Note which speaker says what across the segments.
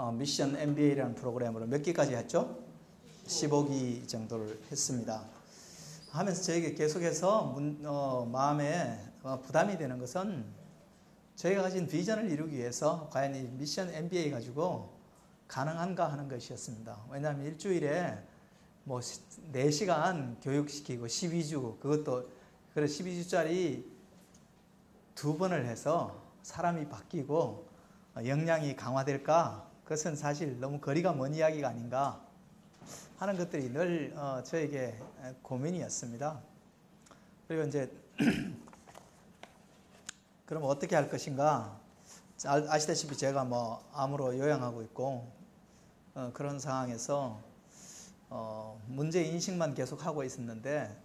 Speaker 1: 미션 MBA라는 프로그램으로 몇 기까지 했죠? 15기 정도를 했습니다. 하면서 저에게 계속해서 마음에 부담이 되는 것은 저희가 가진 비전을 이루기 위해서 과연 이 미션 MBA 가지고 가능한가 하는 것이었습니다. 왜냐하면 일주일에 뭐 4시간 교육시키고 12주, 그것도 그래 12주짜리 2번을 해서 사람이 바뀌고 역량이 강화될까? 그것은 사실 너무 거리가 먼 이야기가 아닌가 하는 것들이 늘 저에게 고민이었습니다. 그리고 이제 그럼 어떻게 할 것인가? 아시다시피 제가 뭐 암으로 요양하고 있고 그런 상황에서 문제 인식만 계속 하고 있었는데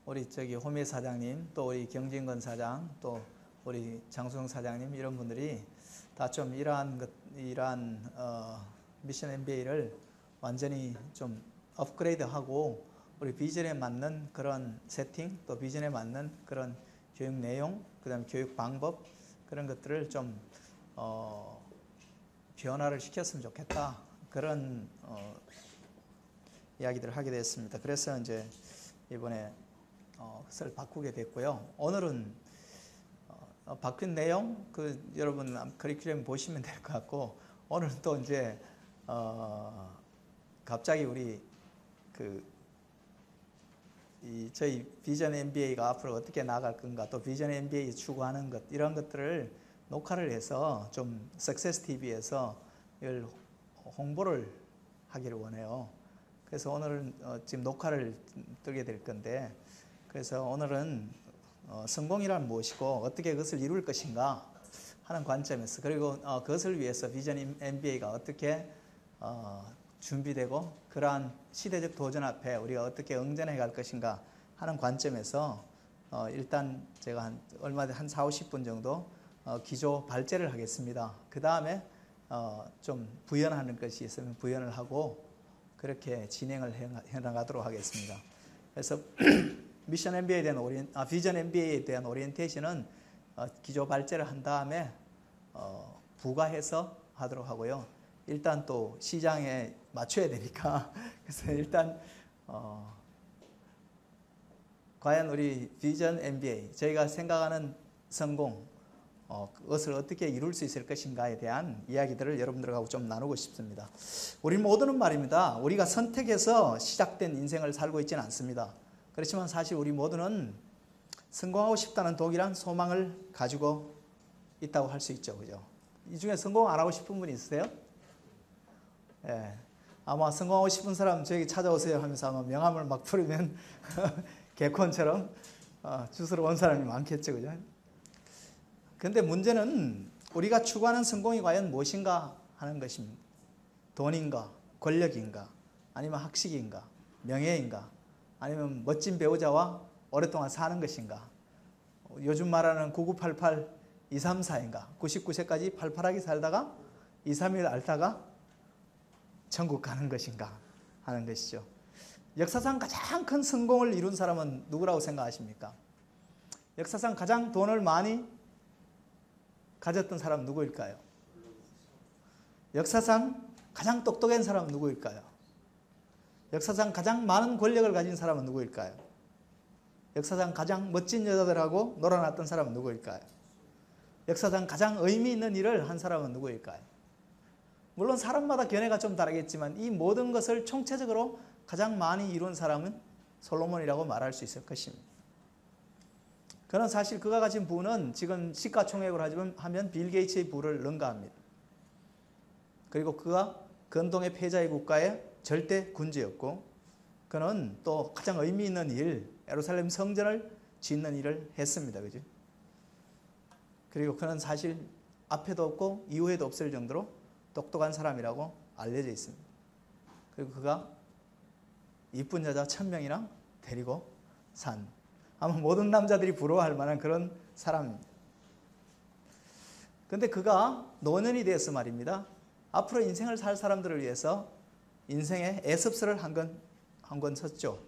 Speaker 1: 우리 호미 사장님, 또 우리 경진건 사장, 또 우리 장수영 사장님 이런 분들이 다 좀 이러한 미션 MBA를 완전히 좀 업그레이드하고 우리 비전에 맞는 그런 세팅, 또 비전에 맞는 그런 교육 내용, 그 다음에 교육 방법 그런 것들을 좀 변화를 시켰으면 좋겠다. 그런 이야기들을 하게 됐습니다. 그래서 이제 이번에 그것을 바꾸게 됐고요. 오늘은 바뀐 내용, 여러분 커리큘럼 보시면 될 것 같고, 오늘은 또 이제 갑자기 우리 저희 비전 MBA가 앞으로 어떻게 나갈 건가, 또 비전 MBA 추구하는 것, 이런 것들을 녹화를 해서 좀 석세스 TV에서 이걸 홍보를 하기를 원해요. 그래서 오늘은 지금 녹화를 뜨게 될 건데, 그래서 오늘은 성공이란 무엇이고 어떻게 그것을 이룰 것인가 하는 관점에서, 그리고 그것을 위해서 비전 MBA가 어떻게 준비되고 그러한 시대적 도전 앞에 우리가 어떻게 응전해 갈 것인가 하는 관점에서 일단 제가 얼마 한 4, 50분 정도 기조 발제를 하겠습니다. 그 다음에 좀 부연하는 것이 있으면 부연을 하고 그렇게 진행을 해 나가도록 하겠습니다. 그래서 미션 MBA에 대한 비전 MBA에 대한 오리엔테이션은 기조 발제를 한 다음에 부가해서 하도록 하고요. 일단 또 시장에 맞춰야 되니까 그래서 일단 과연 우리 비전 MBA 저희가 생각하는 성공 그것을 어떻게 이룰 수 있을 것인가에 대한 이야기들을 여러분들하고 좀 나누고 싶습니다. 우리 모두는 말입니다. 우리가 선택해서 시작된 인생을 살고 있지는 않습니다. 그렇지만 사실 우리 모두는 성공하고 싶다는 동일한 소망을 가지고 있다고 할 수 있죠. 그죠? 이 중에 성공 안 하고 싶은 분이 있으세요? 예. 아마 성공하고 싶은 사람 저에게 찾아오세요 하면서 아마 명함을 막 풀으면 개콘처럼 주스러 온 사람이 많겠죠. 그죠? 근데 문제는 우리가 추구하는 성공이 과연 무엇인가 하는 것입니다. 돈인가, 권력인가, 아니면 학식인가, 명예인가, 아니면 멋진 배우자와 오랫동안 사는 것인가, 요즘 말하는 9988, 234인가, 99세까지 팔팔하게 살다가 2, 3일 앓다가 천국 가는 것인가 하는 것이죠. 역사상 가장 큰 성공을 이룬 사람은 누구라고 생각하십니까? 역사상 가장 돈을 많이 가졌던 사람은 누구일까요? 역사상 가장 똑똑한 사람은 누구일까요? 역사상 가장 많은 권력을 가진 사람은 누구일까요? 역사상 가장 멋진 여자들하고 놀아났던 사람은 누구일까요? 역사상 가장 의미 있는 일을 한 사람은 누구일까요? 물론 사람마다 견해가 좀 다르겠지만 이 모든 것을 총체적으로 가장 많이 이룬 사람은 솔로몬이라고 말할 수 있을 것입니다. 그는 사실 그가 가진 부는 지금 시가총액으로 하면 빌 게이츠의 부를 능가합니다. 그리고 그가 근동의 패자의 국가의 절대 군주였고, 그는 또 가장 의미 있는 일, 예루살렘 성전을 짓는 일을 했습니다. 그죠? 그리고 그는 사실 앞에도 없고 이후에도 없을 정도로 똑똑한 사람이라고 알려져 있습니다. 그리고 그가 이쁜 여자 1000명이나 데리고 산, 아마 모든 남자들이 부러워할 만한 그런 사람입니다. 그런데 그가 노년이 되어서 말입니다. 앞으로 인생을 살 사람들을 위해서 인생의 애습서를 한 권 썼죠.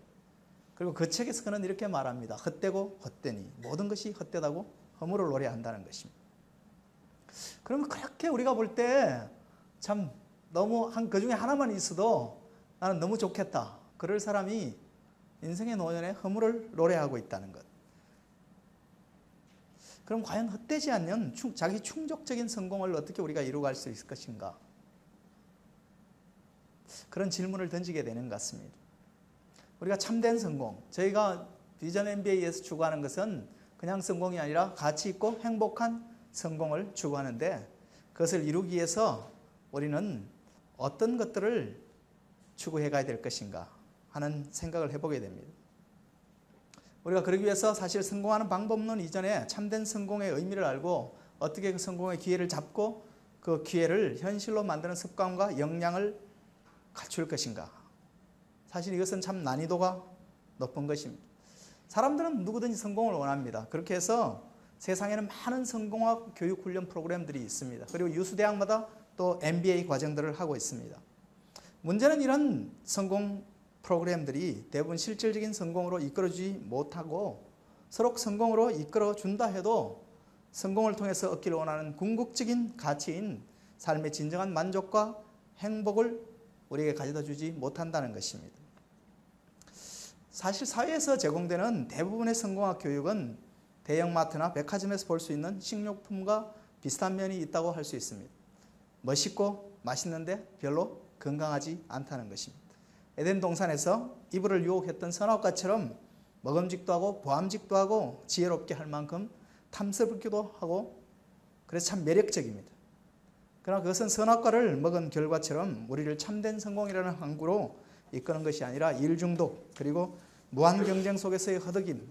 Speaker 1: 그리고 그 책에서 그는 이렇게 말합니다. 헛되고 헛되니 모든 것이 헛되다고 허물을 노래한다는 것입니다. 그러면 그렇게 우리가 볼 때 참 너무 그 중에 하나만 있어도 나는 너무 좋겠다. 그럴 사람이 인생의 노년에 허물을 노래하고 있다는 것. 그럼 과연 헛되지 않는 자기 충족적인 성공을 어떻게 우리가 이루어갈 수 있을 것인가? 그런 질문을 던지게 되는 것 같습니다. 우리가 참된 성공, 저희가 비전 MBA에서 추구하는 것은 그냥 성공이 아니라 가치 있고 행복한 성공을 추구하는데, 그것을 이루기 위해서 우리는 어떤 것들을 추구해 가야 될 것인가 하는 생각을 해보게 됩니다. 우리가 그러기 위해서 사실 성공하는 방법론 이전에 참된 성공의 의미를 알고 어떻게 그 성공의 기회를 잡고 그 기회를 현실로 만드는 습관과 역량을 갖출 것인가. 사실 이것은 참 난이도가 높은 것입니다. 사람들은 누구든지 성공을 원합니다. 그렇게 해서 세상에는 많은 성공학 교육 훈련 프로그램들이 있습니다. 그리고 유수대학마다 또 MBA 과정들을 하고 있습니다. 문제는 이런 성공 프로그램들이 대부분 실질적인 성공으로 이끌어주지 못하고 서로 성공으로 이끌어준다 해도 성공을 통해서 얻기를 원하는 궁극적인 가치인 삶의 진정한 만족과 행복을 우리에게 가져다 주지 못한다는 것입니다. 사실 사회에서 제공되는 대부분의 성공학 교육은 대형마트나 백화점에서 볼 수 있는 식료품과 비슷한 면이 있다고 할 수 있습니다. 멋있고 맛있는데 별로 건강하지 않다는 것입니다. 에덴 동산에서 이브를 유혹했던 선악과처럼 먹음직도 하고 보암직도 하고 지혜롭게 할 만큼 탐스럽기도 하고 그래서 참 매력적입니다. 그러나 그것은 선악과를 먹은 결과처럼 우리를 참된 성공이라는 항구로 이끄는 것이 아니라 일중독, 그리고 무한 경쟁 속에서의 허덕임,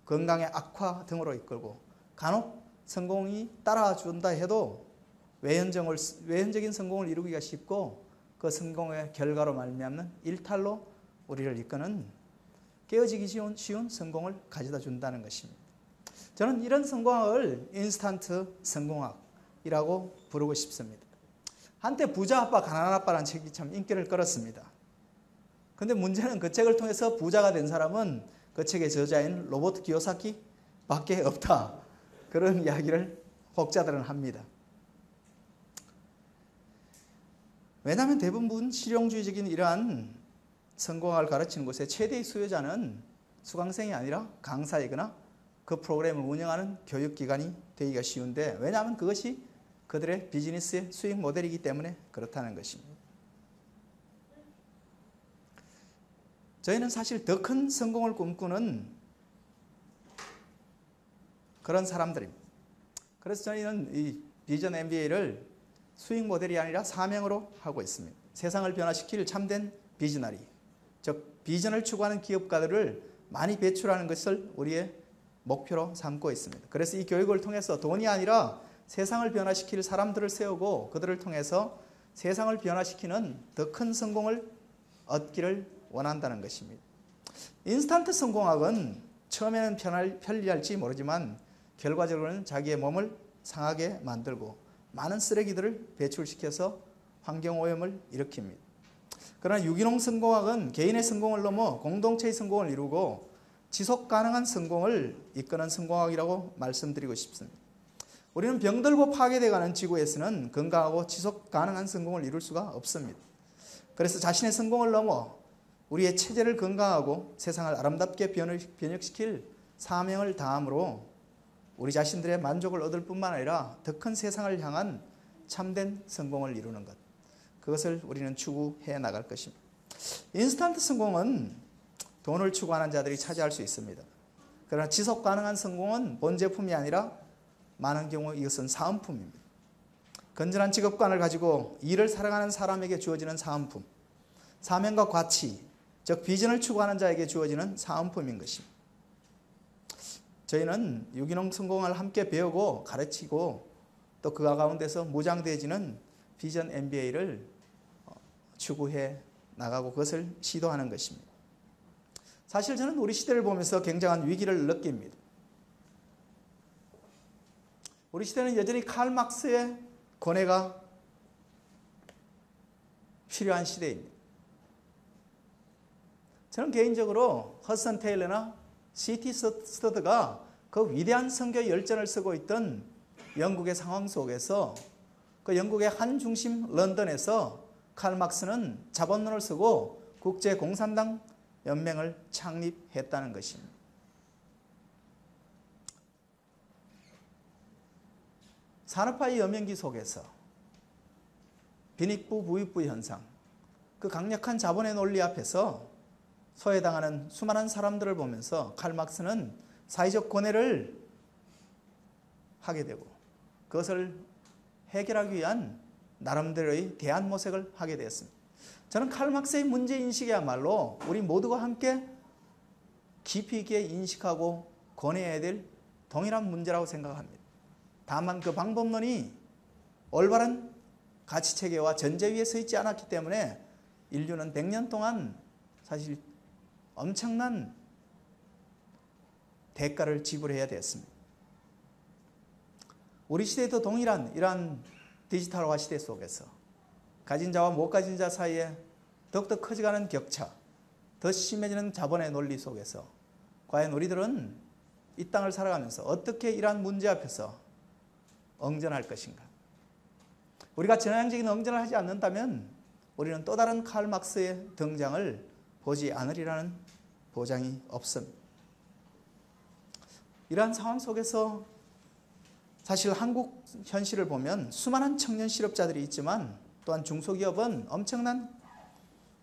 Speaker 1: 건강의 악화 등으로 이끌고 간혹 성공이 따라준다 해도 외현적인 성공을 이루기가 쉽고 그 성공의 결과로 말미암는 일탈로 우리를 이끄는 깨어지기 쉬운 성공을 가져다 준다는 것입니다. 저는 이런 성공학을 인스턴트 성공학이라고 부르고 싶습니다. 한때 부자 아빠 가난한 아빠라는 책이 참 인기를 끌었습니다. 그런데 문제는 그 책을 통해서 부자가 된 사람은 그 책의 저자인 로버트 기요사키 밖에 없다. 그런 이야기를 혹자들은 합니다. 왜냐하면 대부분 실용주의적인 이러한 성공학을 가르치는 곳의 최대의 수요자는 수강생이 아니라 강사이거나 그 프로그램을 운영하는 교육기관이 되기가 쉬운데, 왜냐하면 그것이 그들의 비즈니스의 수익 모델이기 때문에 그렇다는 것입니다. 저희는 사실 더 큰 성공을 꿈꾸는 그런 사람들입니다. 그래서 저희는 이 비전 MBA를 수익 모델이 아니라 사명으로 하고 있습니다. 세상을 변화시킬 참된 비즈너리, 즉 비전을 추구하는 기업가들을 많이 배출하는 것을 우리의 목표로 삼고 있습니다. 그래서 이 교육을 통해서 돈이 아니라 세상을 변화시킬 사람들을 세우고 그들을 통해서 세상을 변화시키는 더 큰 성공을 얻기를 원한다는 것입니다. 인스턴트 성공학은 처음에는 편리할지 모르지만 결과적으로는 자기의 몸을 상하게 만들고 많은 쓰레기들을 배출시켜서 환경오염을 일으킵니다. 그러나 유기농 성공학은 개인의 성공을 넘어 공동체의 성공을 이루고 지속가능한 성공을 이끄는 성공학이라고 말씀드리고 싶습니다. 우리는 병들고 파괴되어가는 지구에서는 건강하고 지속가능한 성공을 이룰 수가 없습니다. 그래서 자신의 성공을 넘어 우리의 체제를 건강하고 세상을 아름답게 변혁시킬 사명을 다함으로 우리 자신들의 만족을 얻을 뿐만 아니라 더 큰 세상을 향한 참된 성공을 이루는 것, 그것을 우리는 추구해 나갈 것입니다. 인스턴트 성공은 돈을 추구하는 자들이 차지할 수 있습니다. 그러나 지속 가능한 성공은 본 제품이 아니라 많은 경우 이것은 사은품입니다. 건전한 직업관을 가지고 일을 사랑하는 사람에게 주어지는 사은품, 사명과 가치, 즉 비전을 추구하는 자에게 주어지는 사은품인 것입니다. 저희는 유기농 성공을 함께 배우고 가르치고 또 그 가운데서 무장되어지는 비전 MBA를 추구해 나가고 그것을 시도하는 것입니다. 사실 저는 우리 시대를 보면서 굉장한 위기를 느낍니다. 우리 시대는 여전히 칼 막스의 권해가 필요한 시대입니다. 저는 개인적으로 허슨 테일러나 C.T. 스터드가 그 위대한 선교 열전을 쓰고 있던 영국의 상황 속에서 그 영국의 한 중심 런던에서 칼 막스는 자본론을 쓰고 국제공산당 연맹을 창립했다는 것입니다. 산업화의 여명기 속에서 빈익부 부익부 현상, 그 강력한 자본의 논리 앞에서 소외당하는 수많은 사람들을 보면서 칼 막스는 사회적 권해를 하게 되고 그것을 해결하기 위한 나름대로의 대안 모색을 하게 되었습니다. 저는 칼 막스의 문제인식이야말로 우리 모두가 함께 깊이 있게 인식하고 권해야 될 동일한 문제라고 생각합니다. 다만 그 방법론이 올바른 가치체계와 전제 위에 서 있지 않았기 때문에 인류는 100년 동안 사실 엄청난 대가를 지불해야 되었습니다. 우리 시대에도 동일한 이러한 디지털화 시대 속에서 가진 자와 못 가진 자 사이에 더욱더 커져가는 격차, 더 심해지는 자본의 논리 속에서 과연 우리들은 이 땅을 살아가면서 어떻게 이러한 문제 앞에서 응전할 것인가? 우리가 전향적인 응전을 하지 않는다면 우리는 또 다른 칼 막스의 등장을 보지 않으리라는 보장이 없습니다. 이러한 상황 속에서 사실 한국 현실을 보면 수많은 청년 실업자들이 있지만 또한 중소기업은 엄청난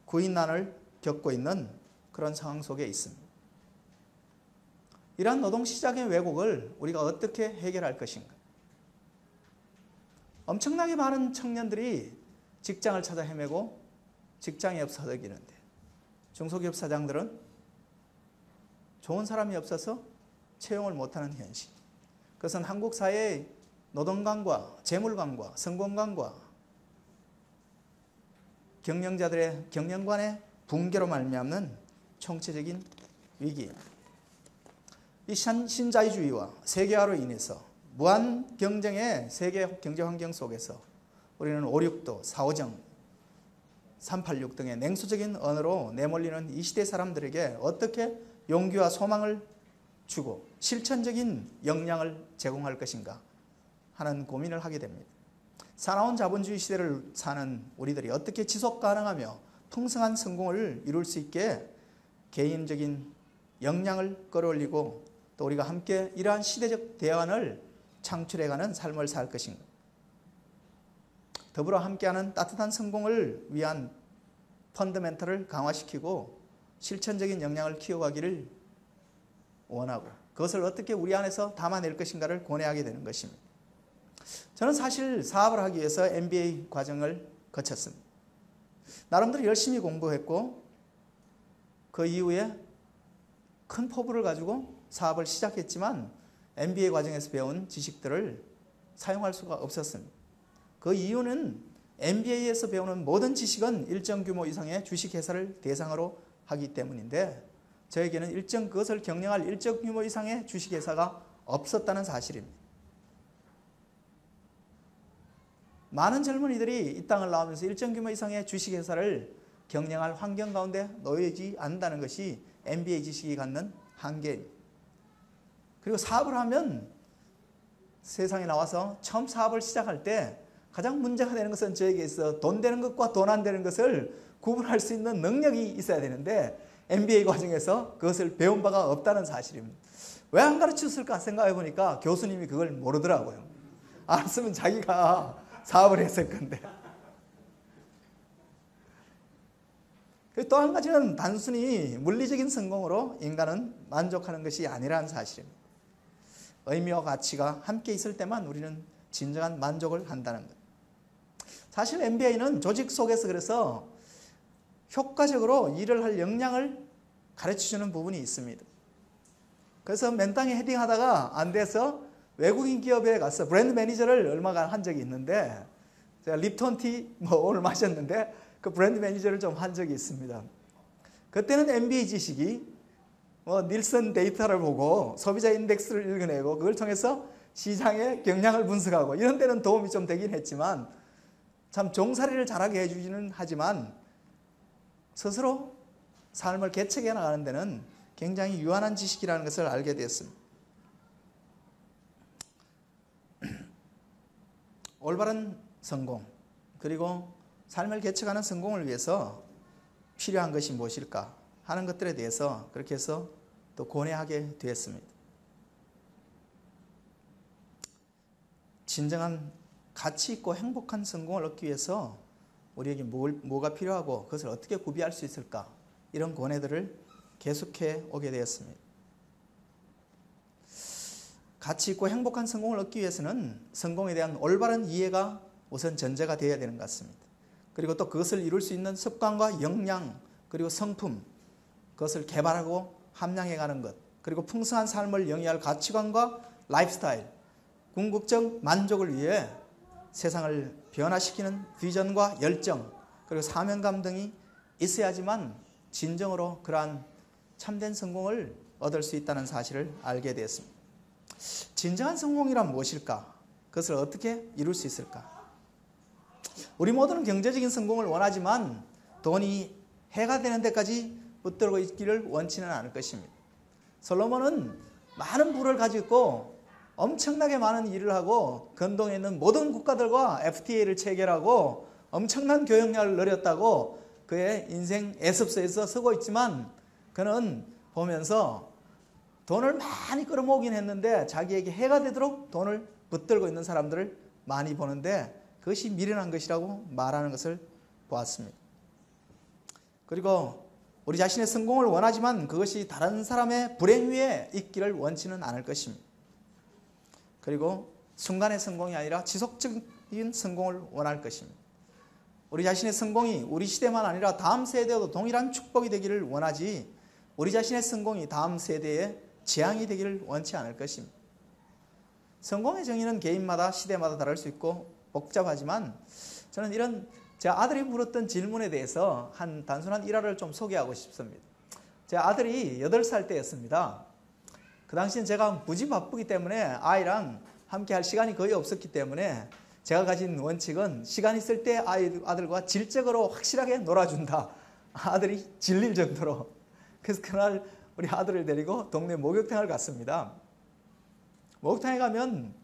Speaker 1: 구인난을 겪고 있는 그런 상황 속에 있습니다. 이러한 노동시장의 왜곡을 우리가 어떻게 해결할 것인가? 엄청나게 많은 청년들이 직장을 찾아 헤매고 직장이 없어 허덕이는데 중소기업 사장들은 좋은 사람이 없어서 채용을 못하는 현실. 그것은 한국 사회의 노동관과 재물관과 성공관과 경영자들의 경영관의 붕괴로 말미암는 총체적인 위기입니다. 이 신자유주의와 세계화로 인해서 무한 경쟁의 세계 경제 환경 속에서 우리는 5.6도, 4.5정, 386 등의 냉소적인 언어로 내몰리는 이 시대 사람들에게 어떻게 용기와 소망을 주고 실천적인 역량을 제공할 것인가 하는 고민을 하게 됩니다. 사나운 자본주의 시대를 사는 우리들이 어떻게 지속 가능하며 풍성한 성공을 이룰 수 있게 개인적인 역량을 끌어올리고 또 우리가 함께 이러한 시대적 대안을 창출해가는 삶을 살 것인가. 더불어 함께하는 따뜻한 성공을 위한 펀더멘털을 강화시키고 실천적인 역량을 키워가기를 원하고 그것을 어떻게 우리 안에서 담아낼 것인가를 고뇌하게 되는 것입니다. 저는 사실 사업을 하기 위해서 MBA 과정을 거쳤습니다. 나름대로 열심히 공부했고 그 이후에 큰 포부를 가지고 사업을 시작했지만 MBA 과정에서 배운 지식들을 사용할 수가 없었습니다. 그 이유는 MBA에서 배우는 모든 지식은 일정 규모 이상의 주식회사를 대상으로 하기 때문인데 저에게는 그것을 경영할 일정 규모 이상의 주식회사가 없었다는 사실입니다. 많은 젊은이들이 이 땅을 나오면서 일정 규모 이상의 주식회사를 경영할 환경 가운데 놓이지 않는다는 것이 MBA 지식이 갖는 한계입니다. 그리고 사업을 하면 세상에 나와서 처음 사업을 시작할 때 가장 문제가 되는 것은 저에게 있어 돈 되는 것과 돈 안 되는 것을 구분할 수 있는 능력이 있어야 되는데 MBA 과정에서 그것을 배운 바가 없다는 사실입니다. 왜 안 가르쳤을까 생각해 보니까 교수님이 그걸 모르더라고요. 알았으면 자기가 사업을 했을 건데. 또 한 가지는 단순히 물리적인 성공으로 인간은 만족하는 것이 아니라는 사실입니다. 의미와 가치가 함께 있을 때만 우리는 진정한 만족을 한다는 것. 사실 MBA는 조직 속에서 그래서 효과적으로 일을 할 역량을 가르쳐주는 부분이 있습니다. 그래서 맨땅에 헤딩하다가 안 돼서 외국인 기업에 가서 브랜드 매니저를 얼마간 한 적이 있는데 제가 립톤 티 오늘 마셨는데 그 브랜드 매니저를 좀 한 적이 있습니다. 그때는 MBA 지식이 닐슨 데이터를 보고 소비자 인덱스를 읽어내고 그걸 통해서 시장의 경향을 분석하고 이런 데는 도움이 좀 되긴 했지만 참 종살이를 잘하게 해주지는 하지만 스스로 삶을 개척해 나가는 데는 굉장히 유한한 지식이라는 것을 알게 되었습니다. 올바른 성공 그리고 삶을 개척하는 성공을 위해서 필요한 것이 무엇일까 하는 것들에 대해서 그렇게 해서 또 고뇌하게 되었습니다. 진정한 가치 있고 행복한 성공을 얻기 위해서 우리에게 뭐가 필요하고 그것을 어떻게 구비할 수 있을까, 이런 고뇌들을 계속해 오게 되었습니다. 가치 있고 행복한 성공을 얻기 위해서는 성공에 대한 올바른 이해가 우선 전제가 되어야 되는 것 같습니다. 그리고 또 그것을 이룰 수 있는 습관과 역량, 그리고 성품, 그것을 개발하고 함양해가는 것, 그리고 풍성한 삶을 영위할 가치관과 라이프스타일, 궁극적 만족을 위해 세상을 변화시키는 비전과 열정, 그리고 사명감 등이 있어야지만 진정으로 그러한 참된 성공을 얻을 수 있다는 사실을 알게 되었습니다. 진정한 성공이란 무엇일까? 그것을 어떻게 이룰 수 있을까? 우리 모두는 경제적인 성공을 원하지만 돈이 해가 되는 데까지 붙들고 있기를 원치는 않을 것입니다. 솔로몬은 많은 부를 가지고 있고 엄청나게 많은 일을 하고 근동에 있는 모든 국가들과 FTA를 체결하고 엄청난 교역량을 누렸다고 그의 인생 애습서에서 쓰고 있지만, 그는 보면서 돈을 많이 끌어모으긴 했는데 자기에게 해가 되도록 돈을 붙들고 있는 사람들을 많이 보는데 그것이 미련한 것이라고 말하는 것을 보았습니다. 그리고 우리 자신의 성공을 원하지만 그것이 다른 사람의 불행 위에 있기를 원치는 않을 것입니다. 그리고 순간의 성공이 아니라 지속적인 성공을 원할 것입니다. 우리 자신의 성공이 우리 시대만 아니라 다음 세대에도 동일한 축복이 되기를 원하지, 우리 자신의 성공이 다음 세대에 재앙이 되기를 원치 않을 것입니다. 성공의 정의는 개인마다 시대마다 다를 수 있고 복잡하지만, 저는 이런 제 아들이 물었던 질문에 대해서 한 단순한 일화를 좀 소개하고 싶습니다. 제 아들이 8살 때였습니다. 그 당시엔 제가 무지 바쁘기 때문에 아이랑 함께 할 시간이 거의 없었기 때문에 제가 가진 원칙은 시간 있을 때 아들과 질적으로 확실하게 놀아준다. 아들이 질릴 정도로. 그래서 그날 우리 아들을 데리고 동네 목욕탕을 갔습니다. 목욕탕에 가면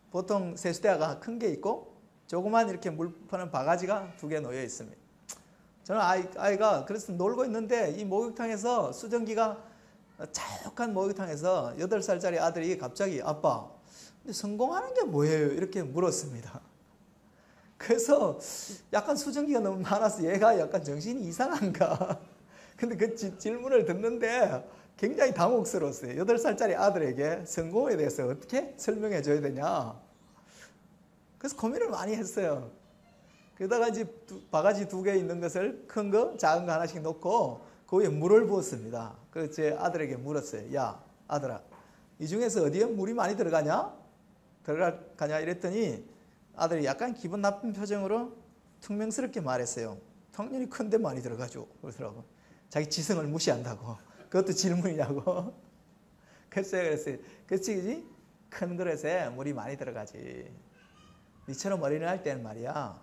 Speaker 1: 보통 세수대가 큰 게 있고 조그만 이렇게 물 푸는 바가지가 2개 놓여 있습니다. 저는 아이가 그래서 놀고 있는데 이 목욕탕에서 수전기가 자욱한 목욕탕에서 8살짜리 아들이 갑자기 아빠, 근데 성공하는 게 뭐예요? 이렇게 물었습니다. 그래서 약간 수전기가 너무 많아서 얘가 약간 정신이 이상한가. 근데 그 질문을 듣는데 굉장히 당혹스러웠어요. 8살짜리 아들에게 성공에 대해서 어떻게 설명해 줘야 되냐. 그래서 고민을 많이 했어요. 그러다가 이제 바가지 2개 있는 것을 큰 거, 작은 거 하나씩 놓고 그 위에 물을 부었습니다. 그래서 제 아들에게 물었어요. 야, 아들아, 이 중에서 어디에 물이 많이 들어가냐? 이랬더니 아들이 약간 기분 나쁜 표정으로 퉁명스럽게 말했어요. 당연히 큰데 많이 들어가죠. 그러더라고. 자기 지성을 무시한다고. 그것도 질문이냐고. 그래서 제가 그랬어요. 그치? 큰 그릇에 물이 많이 들어가지. 니처럼 어린이 할 때는 말이야,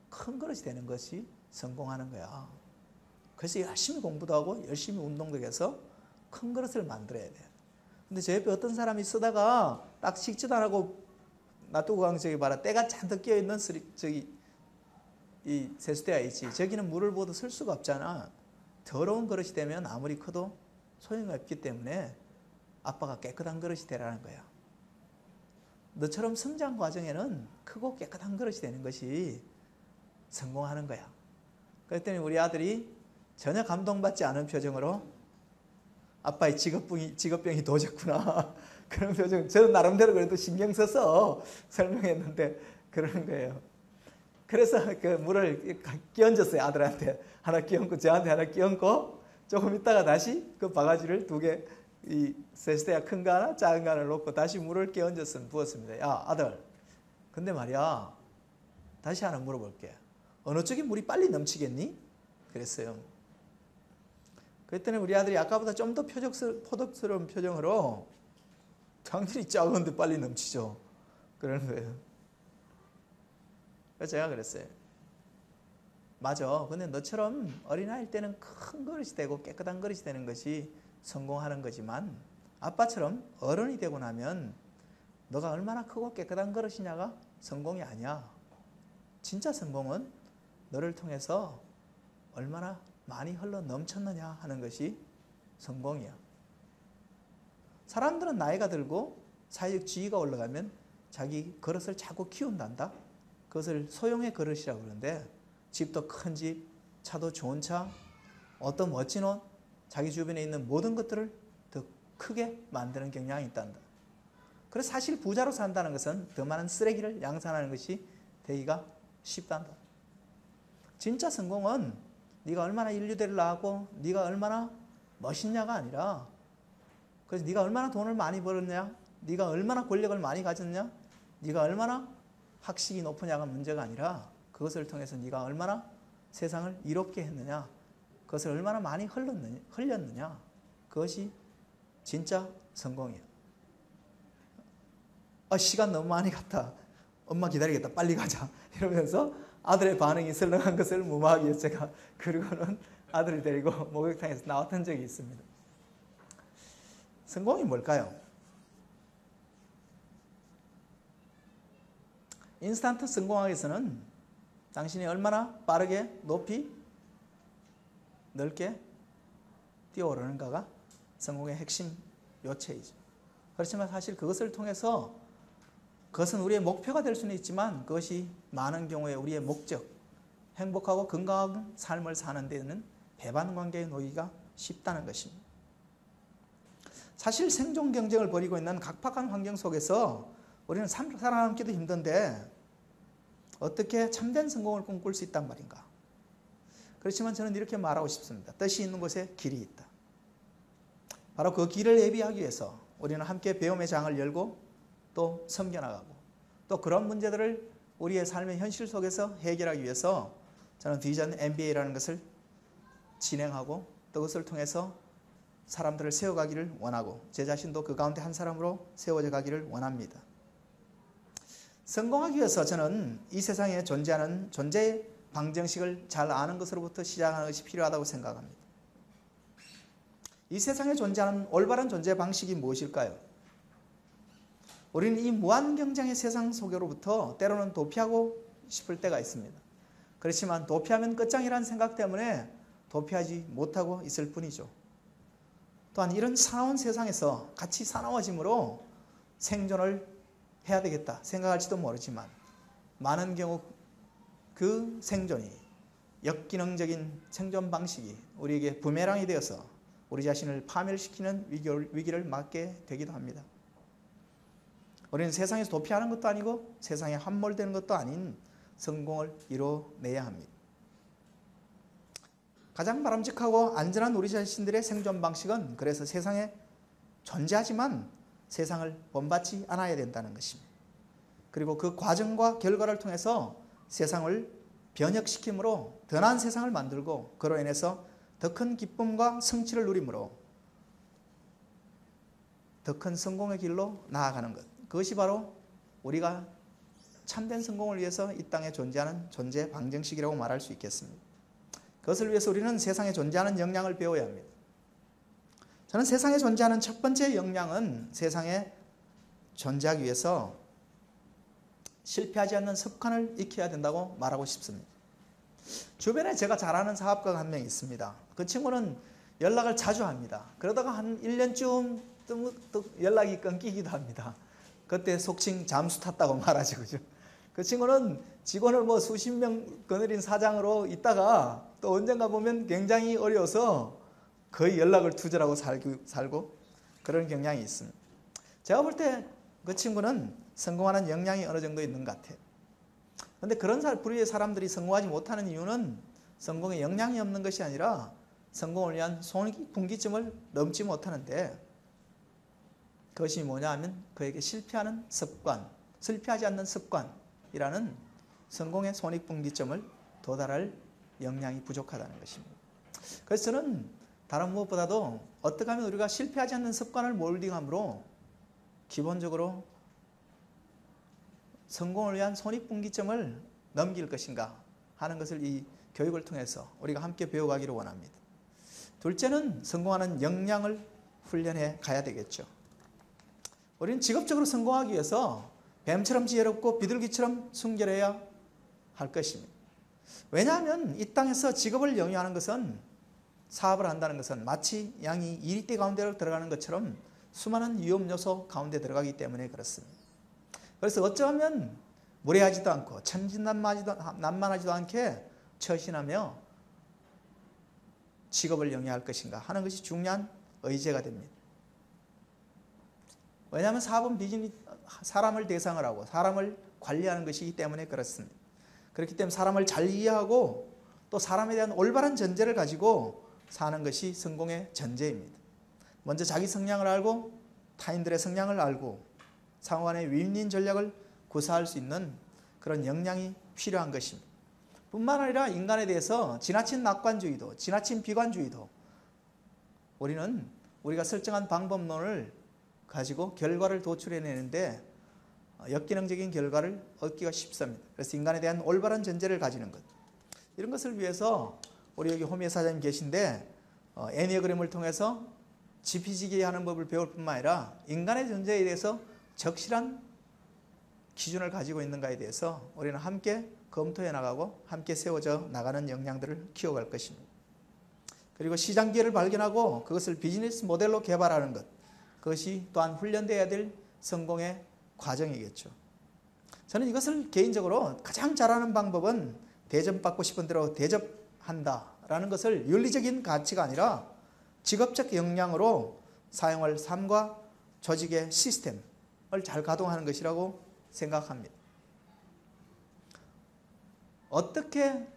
Speaker 1: 큰 그릇이 되는 것이 성공하는 거야. 그래서 열심히 공부도 하고 열심히 운동도 해서 큰 그릇을 만들어야 돼. 근데 저 옆에 어떤 사람이 쓰다가 딱 식지도 안 하고 놔두고 간 저기 봐라, 때가 잔뜩 끼어있는 이 세수대가 있지. 저기는 물을 부어도 쓸 수가 없잖아. 더러운 그릇이 되면 아무리 커도 소용이 없기 때문에 아빠가 깨끗한 그릇이 되라는 거야. 너처럼 성장 과정에는 크고 깨끗한 그릇이 되는 것이 성공하는 거야. 그랬더니 우리 아들이 전혀 감동받지 않은 표정으로 아빠의 직업병이 도졌구나. 그런 표정. 저는 나름대로 그래도 신경 써서 설명했는데 그러는 거예요. 그래서 그 물을 끼얹었어요. 아들한테 하나 끼얹고 저한테 하나 끼얹고 조금 있다가 다시 그 바가지를 2개, 이 세수대가 큰 거 하나 작은 거 하나 놓고 다시 물을 부었습니다. 야, 아들, 근데 말이야, 다시 하나 물어볼게. 어느 쪽이 물이 빨리 넘치겠니? 그랬어요. 그랬더니 우리 아들이 아까보다 좀 더 포덕스러운 표정으로 당연히 작은데 빨리 넘치죠. 그러는 거예요. 그래서 제가 그랬어요. 맞아. 근데 너처럼 어린아이일 때는 큰 그릇이 되고 깨끗한 그릇이 되는 것이 성공하는 거지만 아빠처럼 어른이 되고 나면 너가 얼마나 크고 깨끗한 그릇이냐가 성공이 아니야. 진짜 성공은 너를 통해서 얼마나 많이 흘러 넘쳤느냐 하는 것이 성공이야. 사람들은 나이가 들고 사회적 지위가 올라가면 자기 그릇을 자꾸 키운단다. 그것을 소형의 그릇이라고 그러는데, 집도 큰 집, 차도 좋은 차, 어떤 멋진 옷, 자기 주변에 있는 모든 것들을 더 크게 만드는 경향이 있단다. 그래서 사실 부자로 산다는 것은 더 많은 쓰레기를 양산하는 것이 되기가 쉽단다. 진짜 성공은 네가 얼마나 인류대를 낳았고 네가 얼마나 멋있냐가 아니라, 그래서 네가 얼마나 돈을 많이 벌었냐, 네가 얼마나 권력을 많이 가졌냐, 네가 얼마나 학식이 높으냐가 문제가 아니라, 그것을 통해서 네가 얼마나 세상을 이롭게 했느냐, 그것을 얼마나 많이 흘렸느냐, 그것이 진짜 성공이야. 시간 너무 많이 갔다, 엄마 기다리겠다, 빨리 가자 이러면서 아들의 반응이 설렁한 것을 무마하기 위해서 제가 그리고는 아들을 데리고 목욕탕에서 나왔던 적이 있습니다. 성공이 뭘까요? 인스턴트 성공하기 위해서는 당신이 얼마나 빠르게, 높이, 넓게 뛰어오르는가가 성공의 핵심 요체이죠. 그렇지만 사실 그것을 통해서, 그것은 우리의 목표가 될 수는 있지만 그것이 많은 경우에 우리의 목적, 행복하고 건강한 삶을 사는 데는 배반 관계에 놓이기가 쉽다는 것입니다. 사실 생존 경쟁을 벌이고 있는 각박한 환경 속에서 우리는 살아남기도 힘든데 어떻게 참된 성공을 꿈꿀 수 있단 말인가? 그렇지만 저는 이렇게 말하고 싶습니다. 뜻이 있는 곳에 길이 있다. 바로 그 길을 예비하기 위해서 우리는 함께 배움의 장을 열고 또 섬겨나가고, 또 그런 문제들을 우리의 삶의 현실 속에서 해결하기 위해서 저는 비전 MBA라는 것을 진행하고, 또 그것을 통해서 사람들을 세워가기를 원하고, 제 자신도 그 가운데 한 사람으로 세워져 가기를 원합니다. 성공하기 위해서 저는 이 세상에 존재하는 존재 방정식을 잘 아는 것으로부터 시작하는 것이 필요하다고 생각합니다. 이 세상에 존재하는 올바른 존재 방식이 무엇일까요? 우리는 이 무한 경쟁의 세상 속으로부터 때로는 도피하고 싶을 때가 있습니다. 그렇지만 도피하면 끝장이라는 생각 때문에 도피하지 못하고 있을 뿐이죠. 또한 이런 사나운 세상에서 같이 사나워짐으로 생존을 해야 되겠다 생각할지도 모르지만, 많은 경우 그 생존이, 역기능적인 생존 방식이 우리에게 부메랑이 되어서 우리 자신을 파멸시키는 위기를 맞게 되기도 합니다. 우리는 세상에서 도피하는 것도 아니고 세상에 함몰되는 것도 아닌 성공을 이뤄내야 합니다. 가장 바람직하고 안전한 우리 자신들의 생존 방식은 그래서 세상에 존재하지만 세상을 본받지 않아야 된다는 것입니다. 그리고 그 과정과 결과를 통해서 세상을 변혁시킴으로 더 나은 세상을 만들고, 그로 인해서 더 큰 기쁨과 성취를 누림으로 더 큰 성공의 길로 나아가는 것, 그것이 바로 우리가 참된 성공을 위해서 이 땅에 존재하는 존재 방정식이라고 말할 수 있겠습니다. 그것을 위해서 우리는 세상에 존재하는 역량을 배워야 합니다. 저는 세상에 존재하는 첫 번째 역량은 세상에 존재하기 위해서 실패하지 않는 습관을 익혀야 된다고 말하고 싶습니다. 주변에 제가 잘 아는 사업가가 한 명 있습니다. 그 친구는 연락을 자주 합니다. 그러다가 한 1년쯤 또 연락이 끊기기도 합니다. 그때 속칭 잠수 탔다고 말하죠. 그죠? 그 친구는 직원을 수십 명 거느린 사장으로 있다가 또 언젠가 보면 굉장히 어려워서 거의 연락을 두절하고 살고 그런 경향이 있습니다. 제가 볼 때 그 친구는 성공하는 역량이 어느 정도 있는 것 같아요. 그런데 그런 부류의 사람들이 성공하지 못하는 이유는 성공에 역량이 없는 것이 아니라 성공을 위한 손익분기점을 넘지 못하는데, 그것이 뭐냐 하면 그에게 실패하지 않는 습관이라는 성공의 손익분기점을 도달할 역량이 부족하다는 것입니다. 그래서 저는 다른 무엇보다도 어떻게 하면 우리가 실패하지 않는 습관을 몰딩함으로 기본적으로 성공을 위한 손익분기점을 넘길 것인가 하는 것을 이 교육을 통해서 우리가 함께 배워가기를 원합니다. 둘째는 성공하는 역량을 훈련해 가야 되겠죠. 우리는 직업적으로 성공하기 위해서 뱀처럼 지혜롭고 비둘기처럼 순결해야 할 것입니다. 왜냐하면 이 땅에서 직업을 영위하는 것은, 사업을 한다는 것은 마치 양이 이리떼 가운데로 들어가는 것처럼 수많은 위험 요소 가운데 들어가기 때문에 그렇습니다. 그래서 어쩌면 무례하지도 않고 천진난만하지도 않게 처신하며 직업을 영위할 것인가 하는 것이 중요한 의제가 됩니다. 왜냐하면 사업은 비즈니스, 사람을 대상을 하고 사람을 관리하는 것이기 때문에 그렇습니다. 그렇기 때문에 사람을 잘 이해하고 또 사람에 대한 올바른 전제를 가지고 사는 것이 성공의 전제입니다. 먼저 자기 성향을 알고 타인들의 성향을 알고 상호간의 윈윈 전략을 구사할 수 있는 그런 역량이 필요한 것입니다. 뿐만 아니라 인간에 대해서 지나친 낙관주의도, 지나친 비관주의도 우리는 우리가 설정한 방법론을 가지고 결과를 도출해내는데 역기능적인 결과를 얻기가 쉽습니다. 그래서 인간에 대한 올바른 전제를 가지는 것, 이런 것을 위해서 우리 여기 호미에 사장님 계신데 애니어그램을 통해서 지피지기 하는 법을 배울 뿐만 아니라 인간의 존재에 대해서 적실한 기준을 가지고 있는가에 대해서 우리는 함께 검토해 나가고 함께 세워져 나가는 역량들을 키워갈 것입니다. 그리고 시장 기회를 발견하고 그것을 비즈니스 모델로 개발하는 것, 그것이 또한 훈련되어야 될 성공의 과정이겠죠. 저는 이것을 개인적으로 가장 잘하는 방법은 대접받고 싶은 대로 대접한다라는 것을 윤리적인 가치가 아니라 직업적 역량으로 사용할 삶과 조직의 시스템을 잘 가동하는 것이라고 생각합니다. 어떻게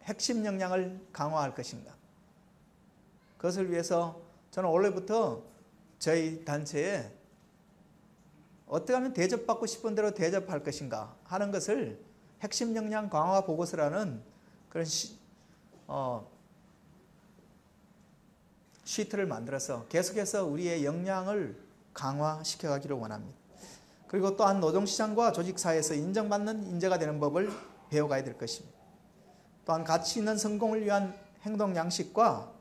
Speaker 1: 핵심 역량을 강화할 것인가? 그것을 위해서 저는 원래부터 저희 단체에 어떻게 하면 대접받고 싶은 대로 대접할 것인가 하는 것을 핵심 역량 강화 보고서라는 그런 시트를 만들어서 계속해서 우리의 역량을 강화시켜 가기를 원합니다. 그리고 또한 노동시장과 조직사회에서 인정받는 인재가 되는 법을 배워가야 될 것입니다. 또한 가치 있는 성공을 위한 행동 양식과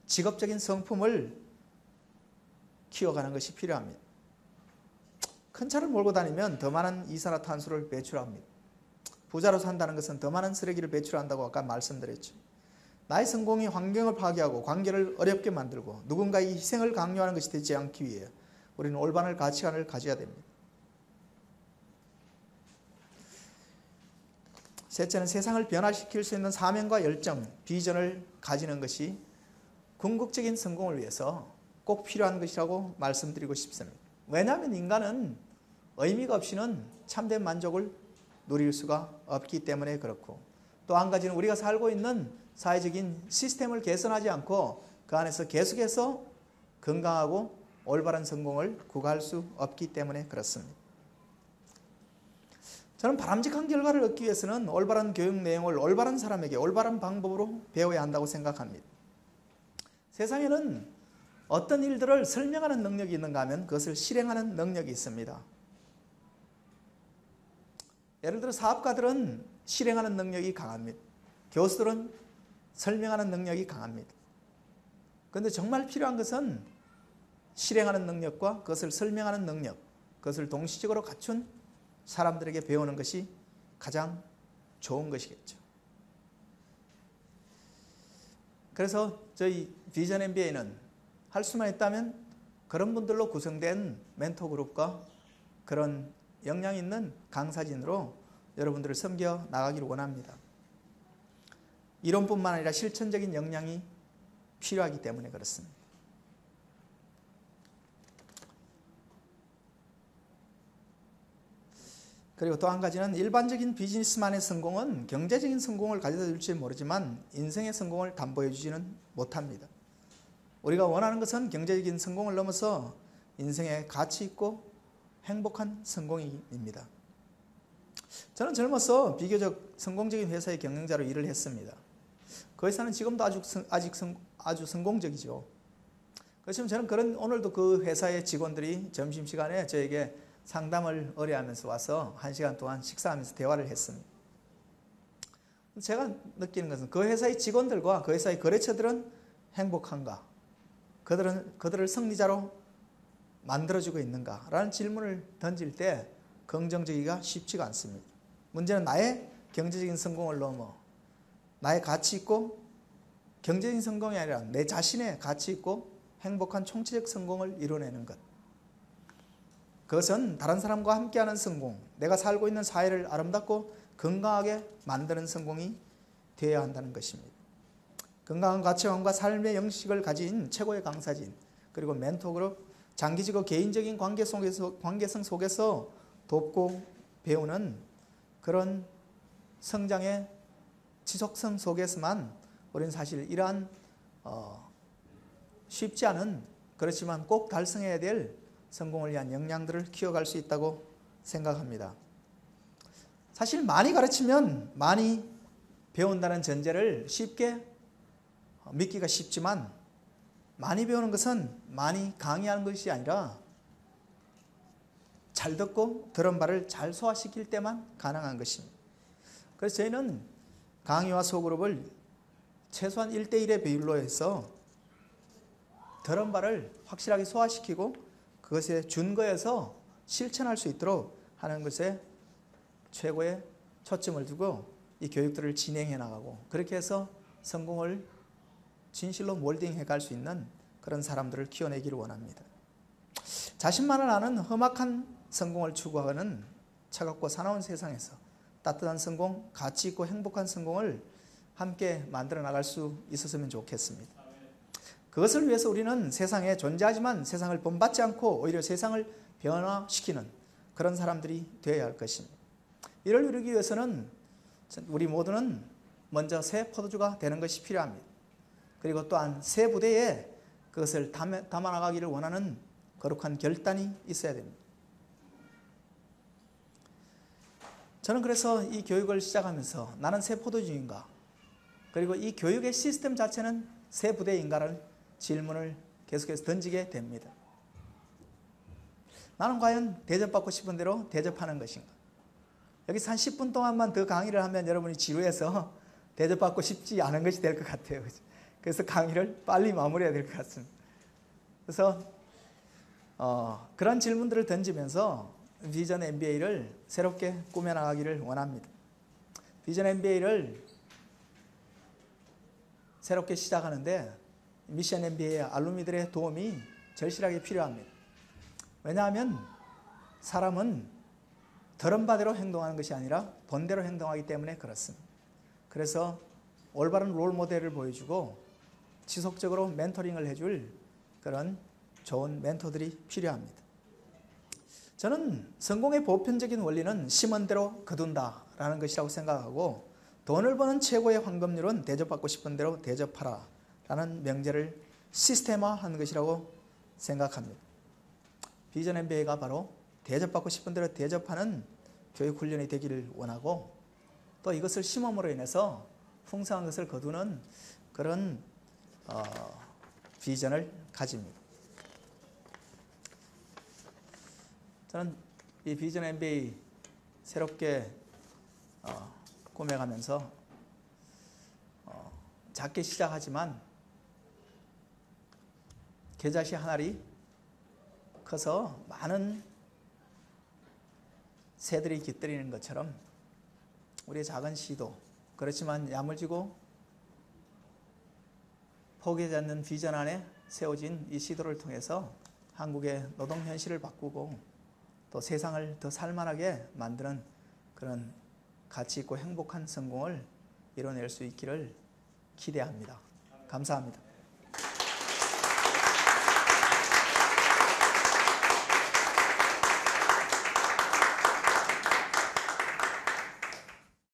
Speaker 1: 직업적인 성품을 키워가는 것이 필요합니다. 큰 차를 몰고 다니면 더 많은 이산화탄소를 배출합니다. 부자로 산다는 것은 더 많은 쓰레기를 배출한다고 아까 말씀드렸죠. 나의 성공이 환경을 파괴하고 관계를 어렵게 만들고 누군가의 희생을 강요하는 것이 되지 않기 위해 우리는 올바른 가치관을 가져야 됩니다. 셋째는 세상을 변화시킬 수 있는 사명과 열정, 비전을 가지는 것이 궁극적인 성공을 위해서 꼭 필요한 것이라고 말씀드리고 싶습니다. 왜냐하면 인간은 의미가 없이는 참된 만족을 누릴 수가 없기 때문에 그렇고, 또 한 가지는 우리가 살고 있는 사회적인 시스템을 개선하지 않고 그 안에서 계속해서 건강하고 올바른 성공을 구가할 수 없기 때문에 그렇습니다. 저는 바람직한 결과를 얻기 위해서는 올바른 교육 내용을 올바른 사람에게 올바른 방법으로 배워야 한다고 생각합니다. 세상에는 어떤 일들을 설명하는 능력이 있는가 하면 그것을 실행하는 능력이 있습니다. 예를 들어 사업가들은 실행하는 능력이 강합니다. 교수들은 설명하는 능력이 강합니다. 그런데 정말 필요한 것은 실행하는 능력과 그것을 설명하는 능력, 그것을 동시적으로 갖춘 사람들에게 배우는 것이 가장 좋은 것이겠죠. 그래서 저희 비전 MBA는 할 수만 있다면 그런 분들로 구성된 멘토 그룹과 그런 역량 있는 강사진으로 여러분들을 섬겨 나가기를 원합니다. 이론뿐만 아니라 실천적인 역량이 필요하기 때문에 그렇습니다. 그리고 또 한 가지는 일반적인 비즈니스만의 성공은 경제적인 성공을 가져다 줄지 모르지만 인생의 성공을 담보해 주지는 못합니다. 우리가 원하는 것은 경제적인 성공을 넘어서 인생의 가치 있고 행복한 성공입니다. 저는 젊어서 비교적 성공적인 회사의 경영자로 일을 했습니다. 그 회사는 지금도 아주 성공적이죠. 그렇지만 저는 오늘도 그 회사의 직원들이 점심시간에 저에게 상담을 의뢰하면서 와서 1시간 동안 식사하면서 대화를 했습니다. 제가 느끼는 것은 그 회사의 직원들과 그 회사의 거래처들은 행복한가? 그들을 승리자로 만들어주고 있는가? 라는 질문을 던질 때 긍정적이기가 쉽지가 않습니다. 문제는 나의 경제적인 성공을 넘어 나의 가치 있고 경제적인 성공이 아니라 내 자신의 가치 있고 행복한 총체적 성공을 이뤄내는 것. 그것은 다른 사람과 함께하는 성공, 내가 살고 있는 사회를 아름답고 건강하게 만드는 성공이 되어야 한다는 것입니다. 건강한 가치관과 삶의 영식을 가진 최고의 강사진, 그리고 멘토그룹, 장기적이고 개인적인 관계성 속에서 돕고 배우는 그런 성장의 지속성 속에서만 우리는 사실 이러한 쉽지 않은, 그렇지만 꼭 달성해야 될 성공을 위한 역량들을 키워갈 수 있다고 생각합니다. 사실 많이 가르치면 많이 배운다는 전제를 쉽게 믿기가 쉽지만, 많이 배우는 것은 많이 강의하는 것이 아니라 잘 듣고 들은 바를 잘 소화시킬 때만 가능한 것입니다. 그래서 저희는 강의와 소그룹을 최소한 1대1의 비율로 해서 들은 바를 확실하게 소화시키고 그것에 준거에서 실천할 수 있도록 하는 것에 최고의 초점을 두고 이 교육들을 진행해 나가고, 그렇게 해서 성공을 진실로 몰딩해 갈 수 있는 그런 사람들을 키워내기를 원합니다. 자신만을 아는 험악한 성공을 추구하는 차갑고 사나운 세상에서 따뜻한 성공, 가치 있고 행복한 성공을 함께 만들어 나갈 수 있었으면 좋겠습니다. 그것을 위해서 우리는 세상에 존재하지만 세상을 본받지 않고 오히려 세상을 변화시키는 그런 사람들이 되어야 할 것입니다. 이를 이루기 위해서는 우리 모두는 먼저 새 포도주가 되는 것이 필요합니다. 그리고 또한 새 부대에 그것을 담아나가기를 원하는 거룩한 결단이 있어야 됩니다. 저는 그래서 이 교육을 시작하면서 나는 새 포도주인가, 그리고 이 교육의 시스템 자체는 새 부대인가를 질문을 계속해서 던지게 됩니다. 나는 과연 대접받고 싶은 대로 대접하는 것인가? 여기서 한 10분 동안만 더 강의를 하면 여러분이 지루해서 대접받고 싶지 않은 것이 될 것 같아요. 그래서 강의를 빨리 마무리해야 될 것 같습니다. 그래서 그런 질문들을 던지면서 비전 MBA를 새롭게 꾸며나가기를 원합니다. 비전 MBA를 새롭게 시작하는데 미션 MBA의 알루미들의 도움이 절실하게 필요합니다. 왜냐하면 사람은 들은 바대로 행동하는 것이 아니라 본대로 행동하기 때문에 그렇습니다. 그래서 올바른 롤 모델을 보여주고 지속적으로 멘토링을 해줄 그런 좋은 멘토들이 필요합니다. 저는 성공의 보편적인 원리는 심은 대로 거둔다라는 것이라고 생각하고, 돈을 버는 최고의 황금률은 대접받고 싶은 대로 대접하라 라는 명제를 시스템화한 것이라고 생각합니다. 비전 MBA가 바로 대접받고 싶은 대로 대접하는 교육훈련이 되기를 원하고, 또 이것을 심음으로 인해서 풍성한 것을 거두는 그런 비전을 가집니다. 저는 이 비전 MBA 새롭게 꾸며가면서 작게 시작하지만 겨자씨 한 알이 커서 많은 새들이 깃들이는 것처럼 우리의 작은 시도, 그렇지만 야물지고 포기하지 않는 비전 안에 세워진 이 시도를 통해서 한국의 노동 현실을 바꾸고 또 세상을 더 살만하게 만드는 그런 가치 있고 행복한 성공을 이뤄낼 수 있기를 기대합니다. 감사합니다.